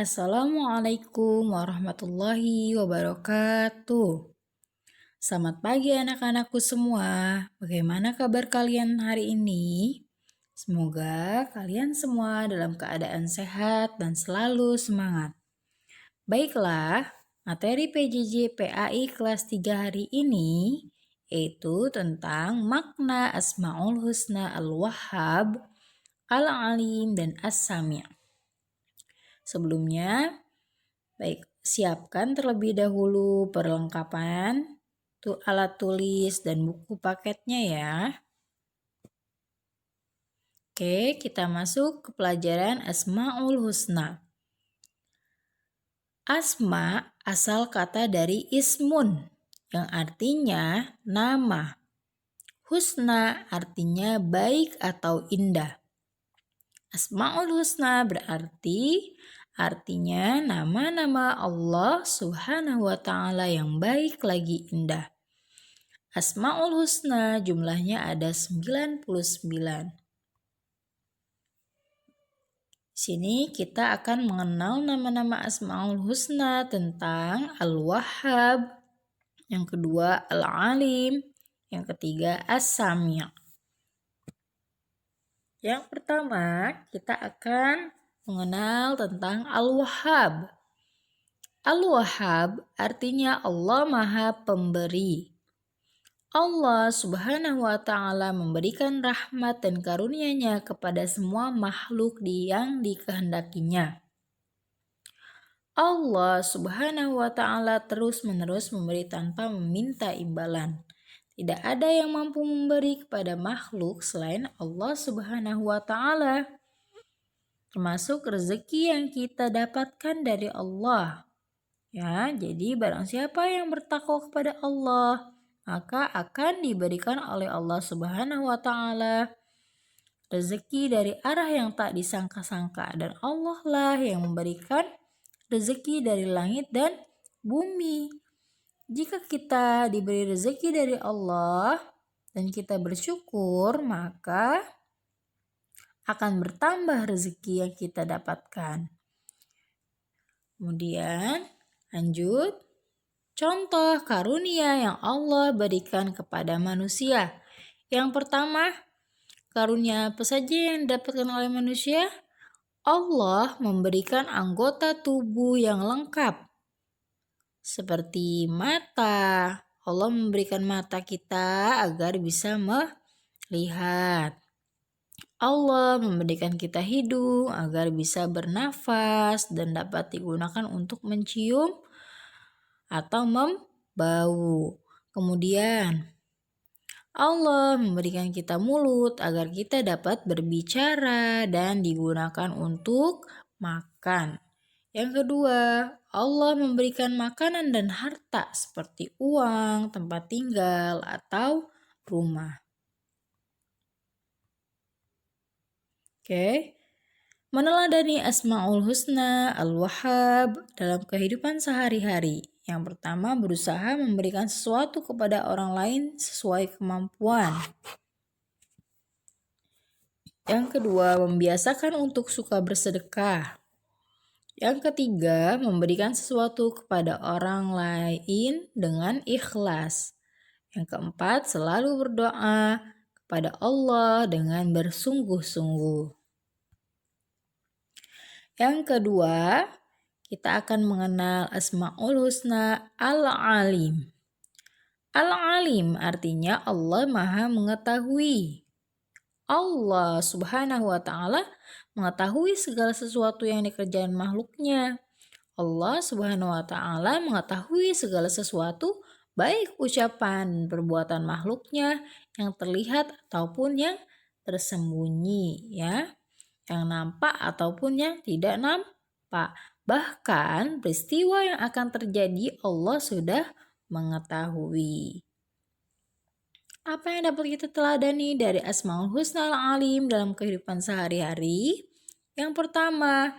Assalamualaikum warahmatullahi wabarakatuh. Selamat pagi anak-anakku semua. Bagaimana kabar kalian hari ini? Semoga kalian semua dalam keadaan sehat dan selalu semangat. Baiklah, materi PJJ PAI kelas 3 hari ini yaitu tentang makna Asmaul Husna Al-Wahhab, Al-Alim, dan As-Sami'. Sebelumnya, siapkan terlebih dahulu perlengkapan alat tulis dan buku paketnya ya. Oke, kita masuk ke pelajaran Asmaul Husna. Asma asal kata dari ismun yang artinya nama. Husna artinya baik atau indah. Asmaul Husna artinya nama-nama Allah Subhanahu wa Ta'ala yang baik lagi indah. Asmaul Husna jumlahnya ada 99. Di sini kita akan mengenal nama-nama Asmaul Husna tentang Al-Wahhab, yang kedua Al-Alim, yang ketiga As-Sami'. Yang pertama, kita akan mengenal tentang Al-Wahhab. Al-Wahhab artinya Allah Maha Pemberi. Allah Subhanahu wa Ta'ala memberikan rahmat dan karunia-Nya kepada semua makhluk yang dikehendakinya. Allah Subhanahu wa Ta'ala terus-menerus memberi tanpa meminta imbalan. Tidak ada yang mampu memberi kepada makhluk selain Allah Subhanahu wa Ta'ala. Termasuk rezeki yang kita dapatkan dari Allah. Ya, jadi barang siapa yang bertakwa kepada Allah, maka akan diberikan oleh Allah Subhanahu wa Ta'ala rezeki dari arah yang tak disangka-sangka, dan Allah lah yang memberikan rezeki dari langit dan bumi. Jika kita diberi rezeki dari Allah dan kita bersyukur, maka akan bertambah rezeki yang kita dapatkan. Kemudian lanjut, contoh karunia yang Allah berikan kepada manusia. Yang pertama, karunia apa saja yang didapatkan oleh manusia? Allah memberikan anggota tubuh yang lengkap. Seperti mata. Allah memberikan mata kita agar bisa melihat. Allah memberikan kita hidung agar bisa bernafas dan dapat digunakan untuk mencium atau membau. Kemudian Allah memberikan kita mulut agar kita dapat berbicara dan digunakan untuk makan. Yang kedua, Allah memberikan makanan dan harta seperti uang, tempat tinggal, atau rumah. Oke. Meneladani Asmaul Husna Al-Wahhab dalam kehidupan sehari-hari. Yang pertama, berusaha memberikan sesuatu kepada orang lain sesuai kemampuan. Yang kedua, membiasakan untuk suka bersedekah. Yang ketiga, memberikan sesuatu kepada orang lain dengan ikhlas. Yang keempat, selalu berdoa kepada Allah dengan bersungguh-sungguh. Yang kedua, kita akan mengenal Asmaul Husna Al-Alim. Al-Alim artinya Allah Maha Mengetahui. Allah Subhanahu wa Ta'ala mengetahui segala sesuatu yang dikerjakan makhluknya. Allah Subhanahu wa Ta'ala mengetahui segala sesuatu, baik ucapan dan perbuatan makhluknya yang terlihat ataupun yang tersembunyi, ya, yang nampak ataupun yang tidak nampak. Bahkan peristiwa yang akan terjadi Allah sudah mengetahui. Apa yang dapat kita teladani dari Asmaul Husna Al-Alim dalam kehidupan sehari-hari? Yang pertama,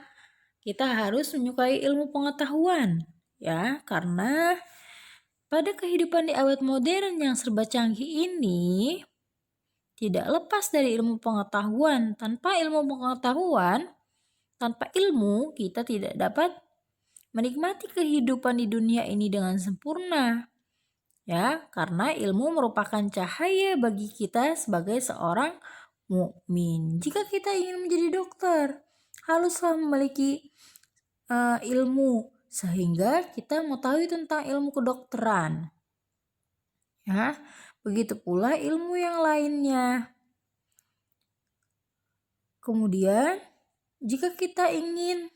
kita harus menyukai ilmu pengetahuan, ya, karena pada kehidupan di abad modern yang serba canggih ini tidak lepas dari ilmu pengetahuan. Tanpa ilmu pengetahuan, Tanpa ilmu, kita tidak dapat menikmati kehidupan di dunia ini dengan sempurna. Ya, karena ilmu merupakan cahaya bagi kita sebagai seorang mukmin. Jika kita ingin menjadi dokter, haruslah memiliki ilmu sehingga kita mengetahui tentang ilmu kedokteran. Ya, begitu pula ilmu yang lainnya. Kemudian, jika kita ingin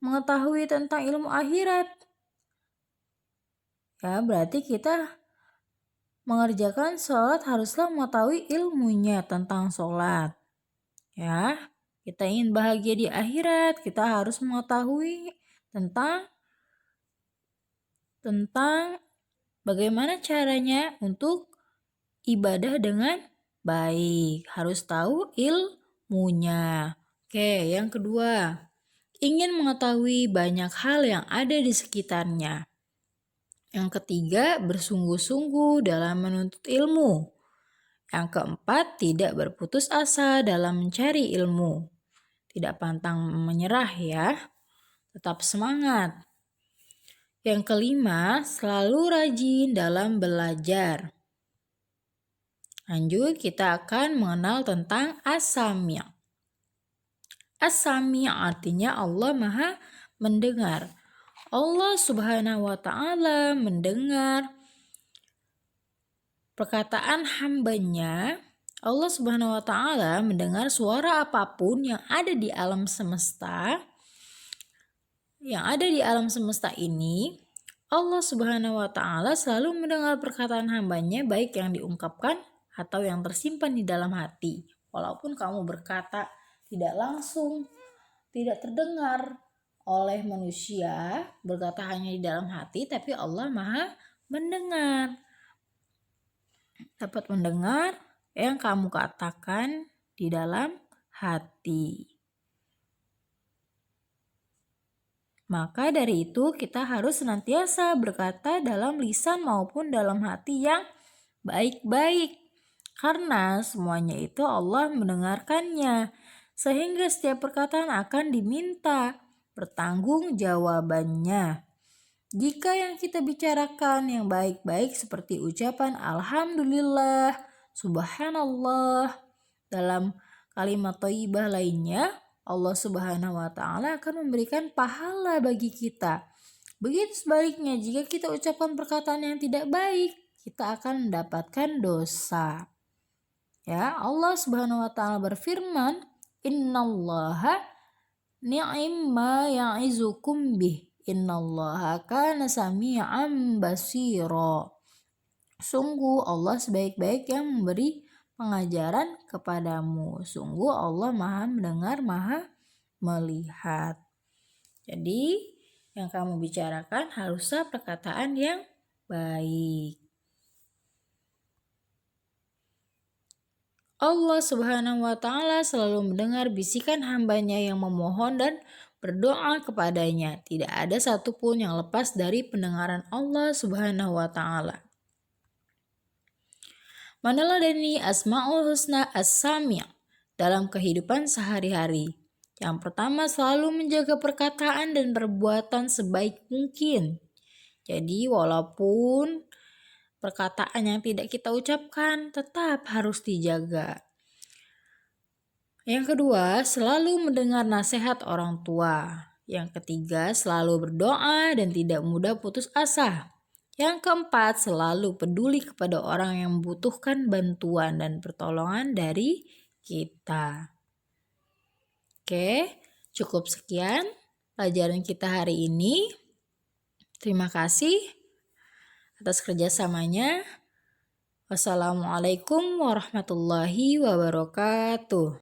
mengetahui tentang ilmu akhirat, ya berarti kita mengerjakan sholat haruslah mengetahui ilmunya tentang sholat. Ya, kita ingin bahagia di akhirat, kita harus mengetahui tentang bagaimana caranya untuk ibadah dengan baik. Harus tahu ilmunya. Oke, yang kedua, ingin mengetahui banyak hal yang ada di sekitarnya. Yang ketiga, bersungguh-sungguh dalam menuntut ilmu. Yang keempat, tidak berputus asa dalam mencari ilmu. Tidak pantang menyerah ya, tetap semangat. Yang kelima, selalu rajin dalam belajar. Lanjut, kita akan mengenal tentang as-sami'. As-sami' artinya Allah Maha mendengar. Allah Subhanahu wa Ta'ala mendengar perkataan hambanya. Allah Subhanahu wa Ta'ala mendengar suara apapun yang ada di alam semesta. Yang ada di alam semesta ini, Allah Subhanahu wa Ta'ala selalu mendengar perkataan hambanya, baik yang diungkapkan atau yang tersimpan di dalam hati. Walaupun kamu berkata tidak langsung, tidak terdengar oleh manusia, berkata hanya di dalam hati, tapi Allah Maha mendengar. Dapat mendengar yang kamu katakan di dalam hati. Maka dari itu kita harus senantiasa berkata dalam lisan maupun dalam hati yang baik-baik. Karena semuanya itu Allah mendengarkannya. Sehingga setiap perkataan akan diminta pertanggung jawabannya. Jika yang kita bicarakan yang baik-baik seperti ucapan Alhamdulillah, Subhanallah, dalam kalimat thayyibah lainnya, Allah Subhanahu wa Ta'ala akan memberikan pahala bagi kita. Begitu sebaliknya, jika kita ucapkan perkataan yang tidak baik, kita akan mendapatkan dosa. Ya, Allah Subhanahu wa Ta'ala berfirman, Innallaha ni'imma ya'izukum bih. Innallaha kana sami'an basira. Sungguh Allah sebaik-baik yang memberi pengajaran kepadamu. Sungguh Allah Maha mendengar, Maha melihat. Jadi, yang kamu bicarakan haruslah perkataan yang baik. Allah Subhanahu wa Ta'ala selalu mendengar bisikan hambanya yang memohon dan berdoa kepadanya. Tidak ada satupun yang lepas dari pendengaran Allah Subhanahu wa Ta'ala. Meneladani Asmaul Husna As-Sami' dalam kehidupan sehari-hari. Yang pertama, selalu menjaga perkataan dan perbuatan sebaik mungkin. Jadi walaupun perkataan yang tidak kita ucapkan tetap harus dijaga. Yang kedua, selalu mendengar nasihat orang tua. Yang ketiga, selalu berdoa dan tidak mudah putus asa. Yang keempat, selalu peduli kepada orang yang membutuhkan bantuan dan pertolongan dari kita. Oke, cukup sekian pelajaran kita hari ini. Terima kasih atas kerjasamanya. Wassalamualaikum warahmatullahi wabarakatuh.